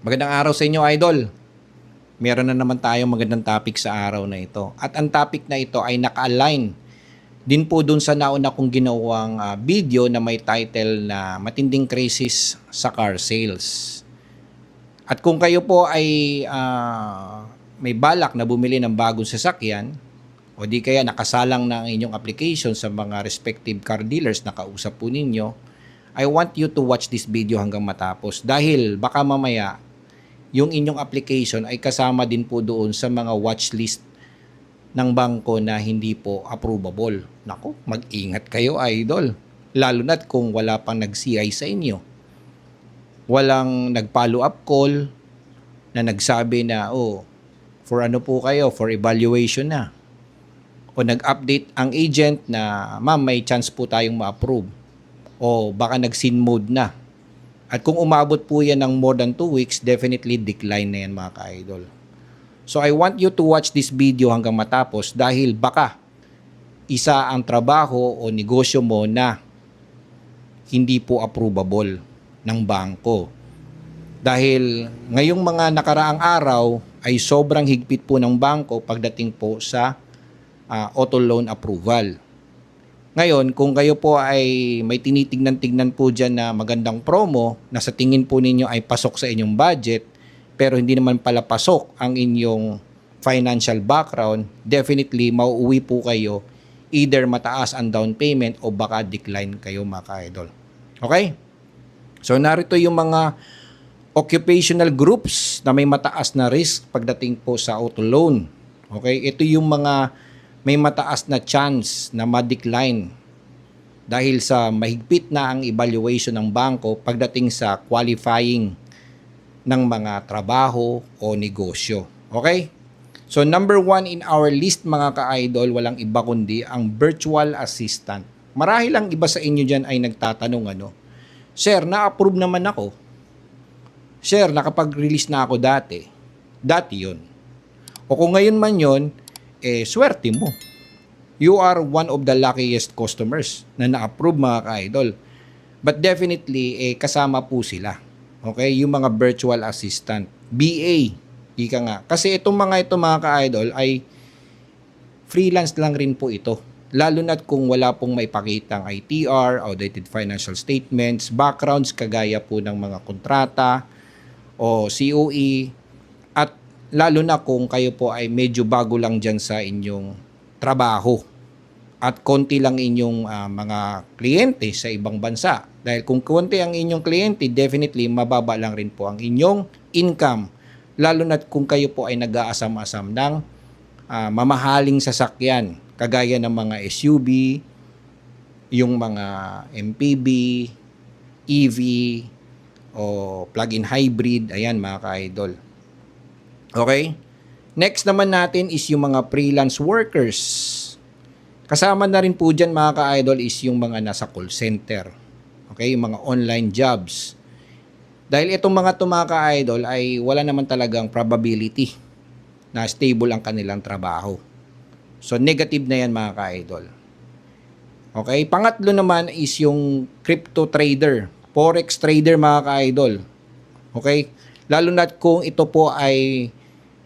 Magandang araw sa inyo, idol. Meron na naman tayong magandang topic sa araw na ito. At ang topic na ito ay naka-align din po dun sa nauna kong ginawang video na may title na Matinding Crisis sa Car Sales. At kung kayo po ay may balak na bumili ng bagong sasakyan o di kaya nakasalang na ang inyong application sa mga respective car dealers na kausap po ninyo, I want you to watch this video hanggang matapos dahil baka mamaya yung inyong application ay kasama din po doon sa mga watchlist ng bangko na hindi po approvable. Naku, mag-ingat kayo, idol. Lalo na't kung wala pang nag-CI sa inyo. Walang nag-follow up call na nagsabi na, for ano po kayo, for evaluation na. O nag-update ang agent na, ma'am, may chance po tayong ma-approve. O baka nag-sin mode na. At kung umabot po yan ng more than 2 weeks, definitely decline na yan mga ka-idol. So I want you to watch this video hanggang matapos dahil baka isa ang trabaho o negosyo mo na hindi po approvable ng bangko. Dahil ngayong mga nakaraang araw ay sobrang higpit po ng bangko pagdating po sa auto loan approval. Ngayon, kung kayo po ay may tinitignan-tignan po dyan na magandang promo na sa tingin po ninyo ay pasok sa inyong budget, pero hindi naman pala pasok ang inyong financial background, definitely mauuwi po kayo either mataas ang down payment o baka decline kayo mga ka-idol. Okay? So narito yung mga occupational groups na may mataas na risk pagdating po sa auto loan. Okay? Ito yung mga may mataas na chance na ma-decline dahil sa mahigpit na ang evaluation ng bangko pagdating sa qualifying ng mga trabaho o negosyo. Okay? So number 1 in our list mga ka-idol, walang iba kundi ang virtual assistant. Marahil ang iba sa inyo dyan ay nagtatanong Sir, na-approve naman ako. Sir, nakapag-release na ako dati. Dati yun. O kung ngayon man yun, swerte mo. You are one of the luckiest customers na na-approve mga ka-idol. But definitely, kasama po sila. Okay? Yung mga virtual assistant. BA. Ika nga. Kasi itong mga ka-idol ay freelance lang rin po ito. Lalo na't kung wala pong maipakitang ITR, audited financial statements, backgrounds kagaya po ng mga kontrata o COE, at lalo na kung kayo po ay medyo bago lang dyan sa inyong trabaho at konti lang inyong mga kliyente sa ibang bansa. Dahil kung konti ang inyong kliyente, definitely mababa lang rin po ang inyong income. Lalo na't kung kayo po ay nag-aasam-asam ng mamahaling sasakyan, kagaya ng mga SUV, yung mga MPV, EV, o plug-in hybrid, ayan mga ka-idol. Okay? Next naman natin is yung mga freelance workers. Kasama na rin po dyan mga ka-idol is yung mga nasa call center. Okay? Yung mga online jobs. Dahil itong mga ka-idol ay wala naman talagang probability na stable ang kanilang trabaho. So negative na yan mga ka-idol. Okay? Pangatlo naman is yung crypto trader. Forex trader mga ka-idol. Okay? Lalo na kung ito po ay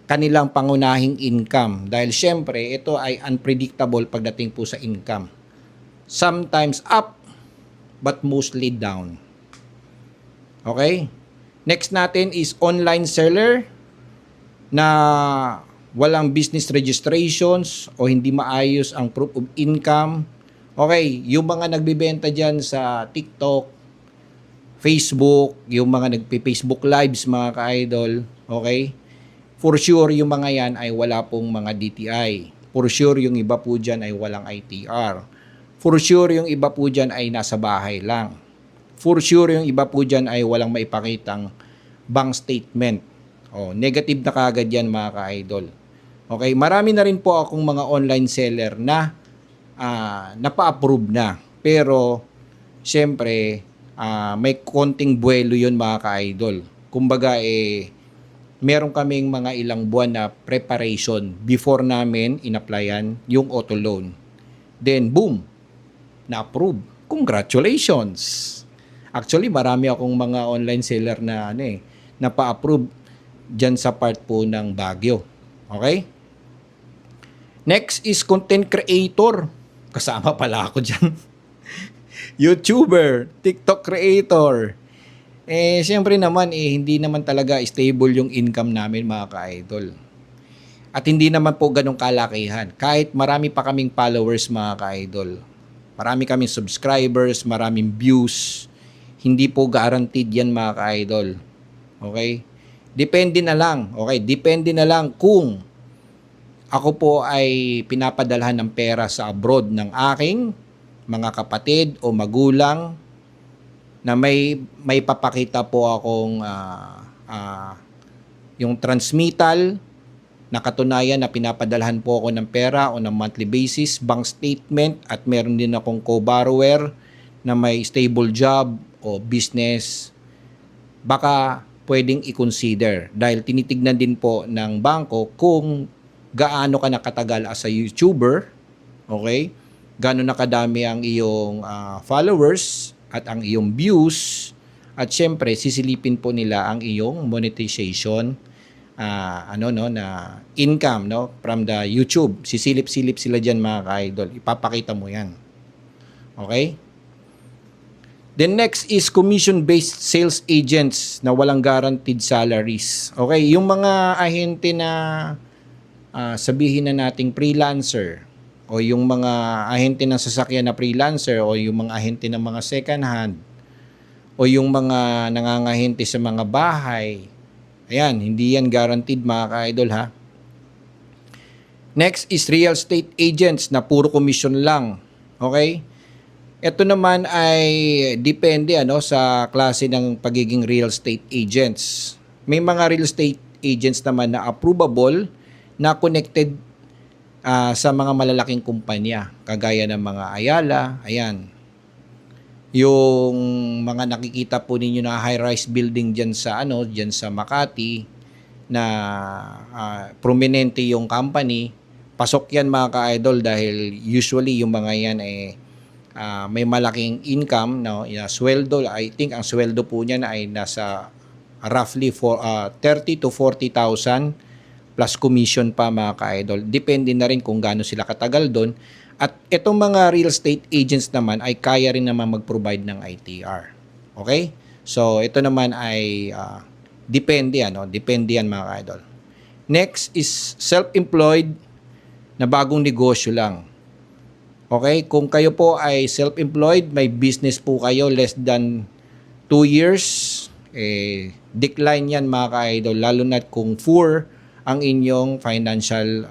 kanilang pangunahing income. Dahil syempre, ito ay unpredictable pagdating po sa income. Sometimes up, but mostly down. Okay? Next natin is online seller na walang business registrations o hindi maayos ang proof of income. Okay, yung mga nagbibenta dyan sa TikTok, Facebook, yung mga nagpi-Facebook lives mga ka-idol, okay? For sure, yung mga yan ay wala pong mga DTI. For sure, yung iba po dyan ay walang ITR. For sure, yung iba po dyan ay nasa bahay lang. For sure, yung iba po dyan ay walang maipakitang bank statement. Negative na kagad yan mga ka-idol. Okay, marami na rin po akong mga online seller na napa-approve na. Pero, syempre, may konting buwelo yun mga ka-idol. Kumbaga, meron kaming mga ilang buwan na preparation before namin in-applyan yung auto loan. Then, boom, na-approve. Congratulations! Actually, marami akong mga online seller na na pa-approve dyan sa part po ng Baguio. Okay? Next is content creator. Kasama pala ako dyan. YouTuber, TikTok creator. Siyempre naman, hindi naman talaga stable yung income namin mga ka-idol. At hindi naman po ganong kalakihan. Kahit marami pa kaming followers mga ka-idol. Marami kaming subscribers, maraming views. Hindi po guaranteed yan mga ka-idol. Okay? Depende na lang. Okay? Depende na lang kung ako po ay pinapadalhan ng pera sa abroad ng aking mga kapatid o magulang na may papakita po akong yung transmittal na katunayan na pinapadalhan po ako ng pera on a monthly basis, bank statement, at meron din akong co-borrower na may stable job o business, baka pwedeng i-consider dahil tinitignan din po ng bangko kung gaano ka nakatagal as a YouTuber, okay? Gaano nakadami ang iyong followers at ang iyong views, at syempre sisilipin po nila ang iyong monetization na income from the YouTube. Sisilip-silip sila diyan mga ka-idol. Ipapakita mo 'yan. Okay? The next is commission-based sales agents na walang guaranteed salaries. Okay, yung mga ahente na sabihin na nating freelancer o yung mga ahente ng sasakyan na freelancer o yung mga ahente ng mga second hand o yung mga nangangahente sa mga bahay. Ayan, hindi yan guaranteed mga ka-idol ha. Next is real estate agents na puro commission lang. Okay? Ito naman ay depende sa klase ng pagiging real estate agents. May mga real estate agents naman na approvable na connected sa mga malalaking kumpanya kagaya ng mga Ayala, ayan. Yung mga nakikita po ninyo na high-rise building diyan sa Makati na prominente yung company, pasok yan mga ka-idol dahil usually yung mga yan may malaking income, sweldo. I think ang sweldo po niyan ay nasa roughly 30 to 40,000 plus commission pa mga ka-idol. Depende na rin kung gaano sila katagal doon. At itong mga real estate agents naman ay kaya rin naman mag-provide ng ITR. Okay? So, ito naman ay depende yan mga ka-idol. Next is self-employed na bagong negosyo lang. Okay? Kung kayo po ay self-employed, may business po kayo less than 2 years, decline yan mga ka-idol, lalo na kung poor ang inyong financial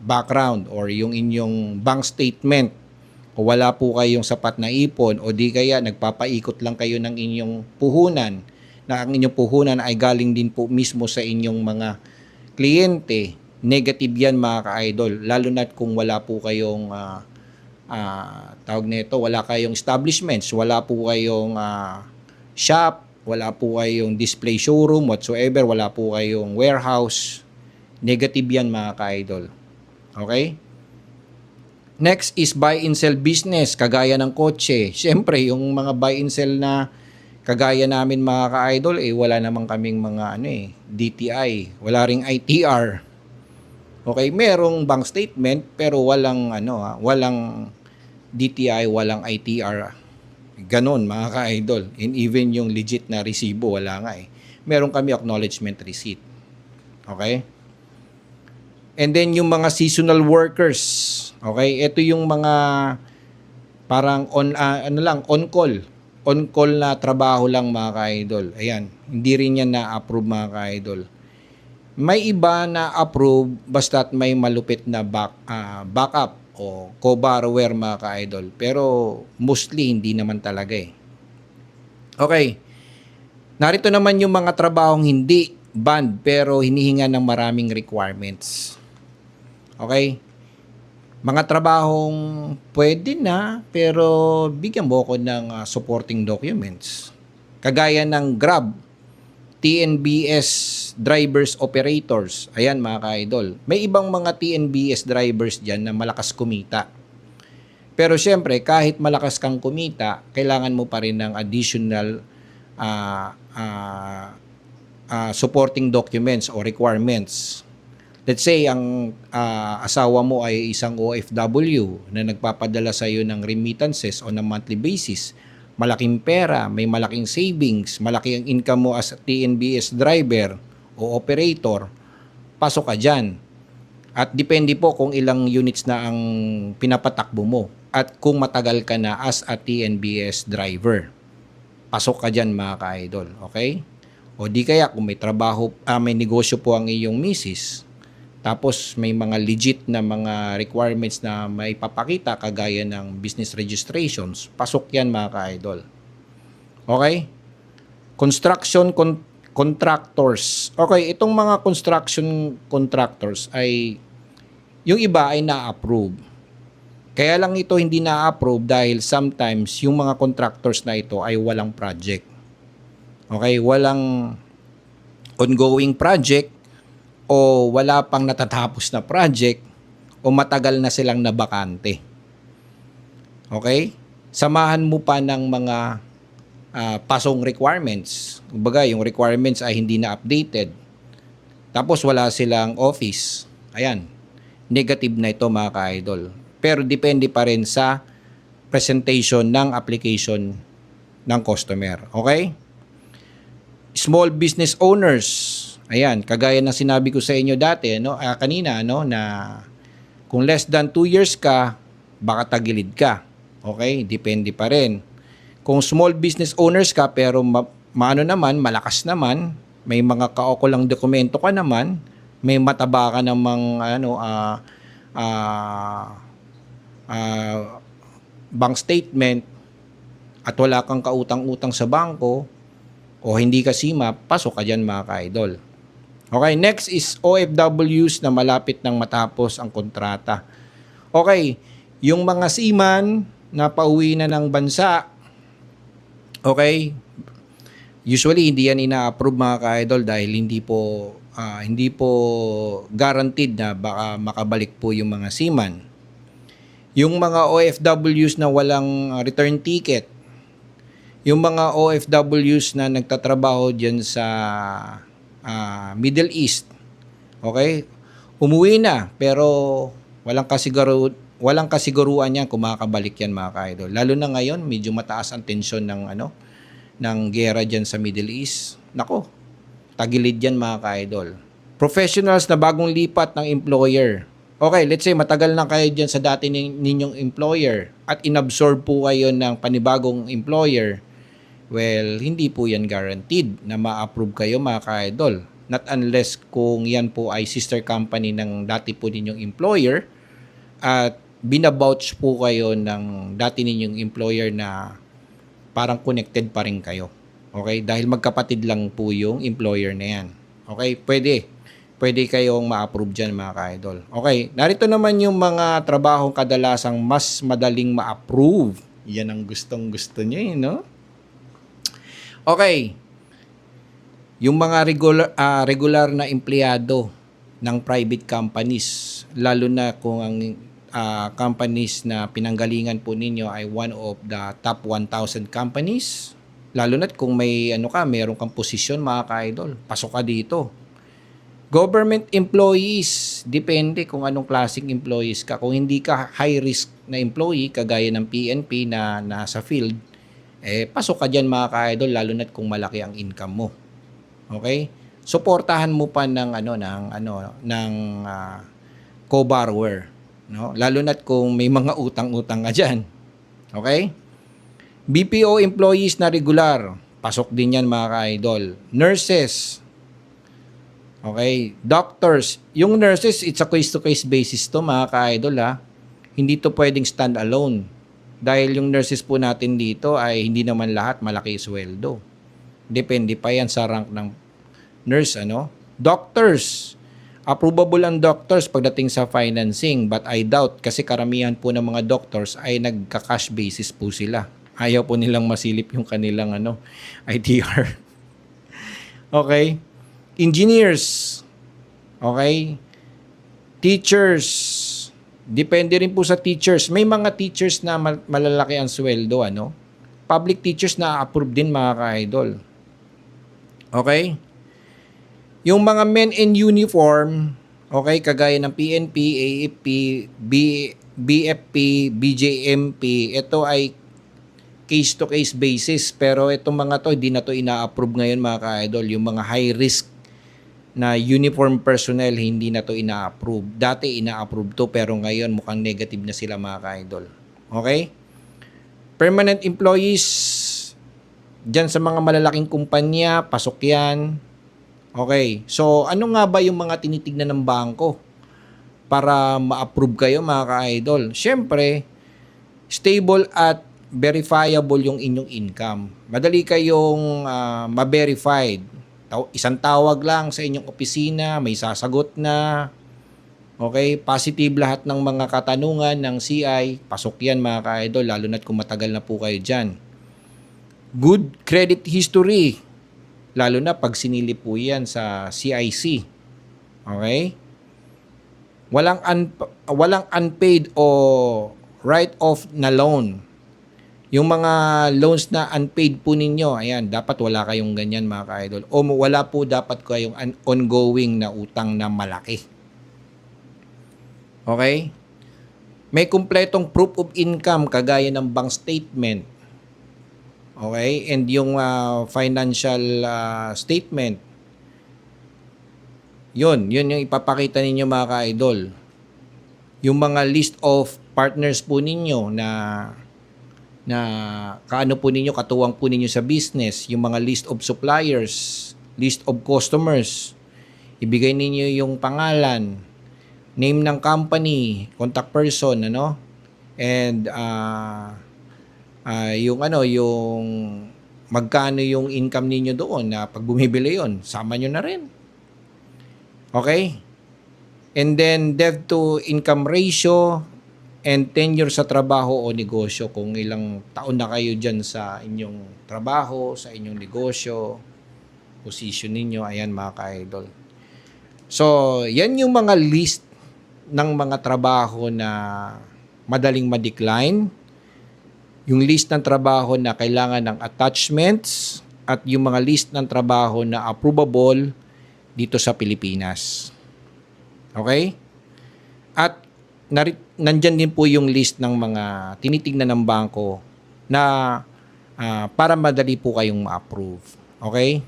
background or yung inyong bank statement, o wala po kayong sapat na ipon, o di kaya nagpapaikot lang kayo ng inyong puhunan, na ang inyong puhunan ay galing din po mismo sa inyong mga kliyente, negative yan mga ka-idol, lalo na kung wala po kayong wala kayong establishments, wala po kayong shop, wala po kayong display showroom whatsoever, wala po kayong warehouse. Negative yan mga ka-idol. Okay? Next is buy and sell business, kagaya ng kotse. Siyempre, yung mga buy and sell na kagaya namin mga ka-idol, wala namang kaming mga DTI, wala ring ITR. Okay, merong bank statement pero walang walang DTI, walang ITR. Ganon mga ka-idol. And even yung legit na resibo, wala nga Meron kami acknowledgement receipt. Okay? And then yung mga seasonal workers, okay? Ito yung mga parang on call. On call na trabaho lang mga ka-idol. Ayan, hindi rin yan na-approve mga ka-idol. May iba na approve basta't may malupit na backup o co-borrower mga ka-idol. Pero mostly hindi naman talaga Okay. Narito naman yung mga trabahong hindi banned pero hinihinga ng maraming requirements. Okay? Mga trabahong pwede na pero bigyan mo ako ng supporting documents. Kagaya ng Grab, TNBS drivers operators. Ayan mga ka-idol. May ibang mga TNBS drivers dyan na malakas kumita. Pero syempre, kahit malakas kang kumita, kailangan mo pa rin ng additional supporting documents o requirements. Let's say, ang asawa mo ay isang OFW na nagpapadala sa iyo ng remittances on a monthly basis. Malaking pera, may malaking savings, malaki ang income mo as a TNBS driver o operator, pasok ka dyan. At depende po kung ilang units na ang pinapatakbo mo at kung matagal ka na as a TNBS driver. Pasok ka dyan mga ka-idol, okay? O di kaya kung may trabaho, may negosyo po ang iyong misis, tapos may mga legit na mga requirements na may papakita kagaya ng business registrations, pasok yan mga ka-idol. Okay? Construction contractors. Okay, itong mga construction contractors ay yung iba ay na-approve. Kaya lang ito hindi na-approve dahil sometimes yung mga contractors na ito ay walang project. Okay, walang ongoing project o wala pang natatapos na project o matagal na silang nabakante. Okay? Samahan mo pa ng mga pasong requirements. Kumbaga, yung requirements ay hindi na updated. Tapos wala silang office. Ayan. Negative na ito mga ka-idol. Pero depende pa rin sa presentation ng application ng customer. Okay? Small business owners. Ayan, kagaya ng sinabi ko sa inyo dati, kanina, na kung less than 2 years ka, baka tagilid ka. Okay? Depende pa rin. Kung small business owners ka, pero naman, malakas naman, may mga kaukulang dokumento ka naman, may mataba ka namang, bank statement, at wala kang kautang-utang sa bangko, o hindi ka SIMA, pasok ka dyan mga ka-idol. Okay, next is OFWs na malapit nang matapos ang kontrata. Okay, yung mga seaman na pauwi na ng bansa, okay, usually hindi yan ina-approve mga ka-idol dahil hindi po guaranteed na baka makabalik po yung mga seaman. Yung mga OFWs na walang return ticket, yung mga OFWs na nagtatrabaho dyan sa Middle East, okay? Umuwi na pero walang kasiguruan yan kung makakabalik yan mga ka-idol. Lalo na ngayon, medyo mataas ang tensyon ng gera dyan sa Middle East. Nako, tagilid yan mga ka-idol. Professionals na bagong lipat ng employer. Okay, let's say matagal na kayo dyan sa dati ninyong employer at inabsorb po kayo ng panibagong employer. Well, hindi po yan guaranteed na ma-approve kayo mga ka-idol. Not unless kung yan po ay sister company ng dati po ninyong employer at binabouch po kayo ng dati ninyong employer na parang connected pa rin kayo. Okay? Dahil magkapatid lang po yung employer na yan. Okay? Pwede kayong ma-approve dyan mga ka-idol. Okay, narito naman yung mga trabahong kadalasang mas madaling ma-approve. Yan ang gustong-gusto nyo no? Okay, yung mga regular na empleyado ng private companies, lalo na kung ang companies na pinanggalingan po ninyo ay one of the top 1,000 companies, lalo na kung may meron kang posisyon mga ka-idol, pasok ka dito. Government employees, depende kung anong klaseng employees ka. Kung hindi ka high risk na employee, kagaya ng PNP na nasa field, pasok ka dyan mga ka-idol, lalo na kung malaki ang income mo. Okay? Suportahan mo pa ng co-borrower, no? Lalo na kung may mga utang-utang ka dyan. Okay? BPO employees na regular, pasok din yan mga ka-idol. Nurses, okay, doctors, yung nurses, it's a case-to-case basis to mga ka-idol ha. Hindi to pwedeng stand alone. Dahil yung nurses po natin dito ay hindi naman lahat malaki sweldo. Depende pa yan sa rank ng nurse, Doctors, approvable ang doctors pagdating sa financing, but I doubt kasi karamihan po ng mga doctors ay nagka-cash basis po sila. Ayaw po nilang masilip yung kanilang ITR. Okay? Engineers, okay? Teachers, depende rin po sa teachers. May mga teachers na malalaki ang sweldo, Public teachers na approve din mga ka-idol. Okay? Yung mga men in uniform, okay, kagaya ng PNP, AFP, BFP, BJMP, ito ay case-to-case basis. Pero itong mga to, hindi na to ina-approve ngayon mga ka-idol. Yung mga high-risk na uniform personnel, hindi na to ina-approve. Dati ina-approve to, pero ngayon mukhang negative na sila mga ka-idol. Okay? Permanent employees, dyan sa mga malalaking kumpanya, pasok yan. Okay. So, ano nga ba yung mga tinitignan ng bangko para ma-approve kayo mga ka-idol? Siyempre, stable at verifiable yung inyong income. Madali kayong ma-verified. Isang tawag lang sa inyong opisina, may sasagot na. Okay, positive lahat ng mga katanungan ng CI, pasok yan mga ka-idol, lalo na't kung matagal na po kayo dyan. Good credit history, lalo na pag sinilip po yan sa CIC. Okay? Walang unpaid o write-off na loan. Yung mga loans na unpaid po ninyo, ayan, dapat wala kayong ganyan mga ka-idol. O wala po dapat kayong ongoing na utang na malaki. Okay? May kumpletong proof of income kagaya ng bank statement. Okay? And yung financial statement. Yun yung ipapakita ninyo mga ka-idol. Yung mga list of partners po ninyo na kaano po ninyo, katuwang po ninyo sa business, yung mga list of suppliers, list of customers. Ibigay ninyo yung pangalan, name ng company, contact person, and yung magkano yung income ninyo doon na pag bumibili yon, sama nyo na rin. Okay? And then debt to income ratio and tenure sa trabaho o negosyo, kung ilang taon na kayo dyan sa inyong trabaho, sa inyong negosyo, position ninyo, ayan mga ka-idol. So, yan yung mga list ng mga trabaho na madaling ma-decline, yung list ng trabaho na kailangan ng attachments, at yung mga list ng trabaho na approvable dito sa Pilipinas. Okay? At nandyan din po yung list ng mga tinitignan ng bangko na para madali po kayong ma-approve. Okay?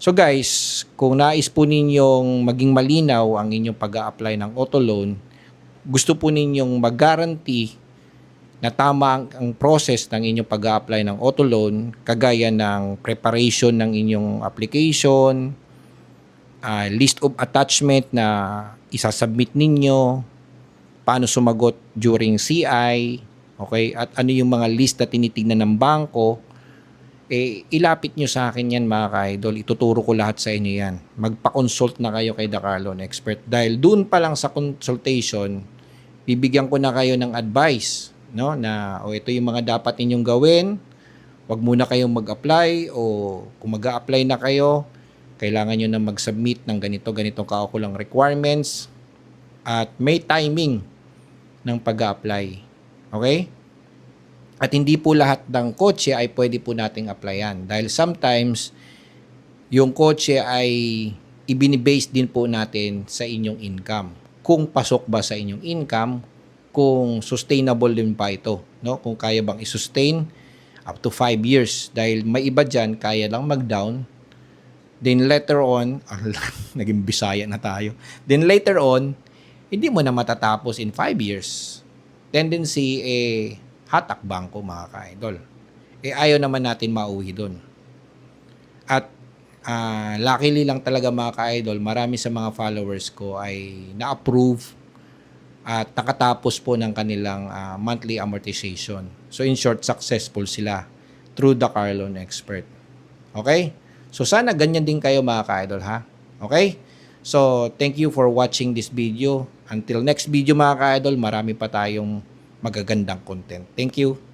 So guys, kung nais po ninyong maging malinaw ang inyong pag-a-apply ng auto loan, gusto po ninyong mag-guarantee na tama ang process ng inyong pag-a-apply ng auto loan, kagaya ng preparation ng inyong application, list of attachment na isasubmit ninyo, paano sumagot during CI, okay, at ano yung mga list na tinitignan ng bangko, ilapit nyo sa akin yan mga ka-idol. Ituturo ko lahat sa inyo yan. Magpa-consult na kayo kay The Carlon Expert. Dahil dun pa lang sa consultation, bibigyan ko na kayo ng advice, na ito yung mga dapat ninyong gawin. Huwag muna kayong mag-apply, o kung mag-a-apply na kayo, kailangan nyo na mag-submit ng ganitong kaukulang requirements, at may timing ng pag-a-apply. Okay? At hindi po lahat ng kotse ay pwede po nating applyan. Dahil sometimes, yung kotse ay ibinibase din po natin sa inyong income. Kung pasok ba sa inyong income, kung sustainable din pa ito. Kung kaya bang i-sustain up to 5 years. Dahil may iba dyan, kaya lang mag-down. Then later on, naging Bisaya na tayo. Then later on, hindi mo na matatapos in 5 years. Tendency, hatak bangko mga ka-idol. Ayaw naman natin mauwi doon. At luckily lang talaga mga ka-idol, marami sa mga followers ko ay na-approve at nakatapos po ng kanilang monthly amortization. So in short, successful sila through The Carlon Expert. Okay? So sana ganyan din kayo mga ka-idol, ha? Okay? So thank you for watching this video. Until next video mga ka-idol, marami pa tayong magagandang content. Thank you.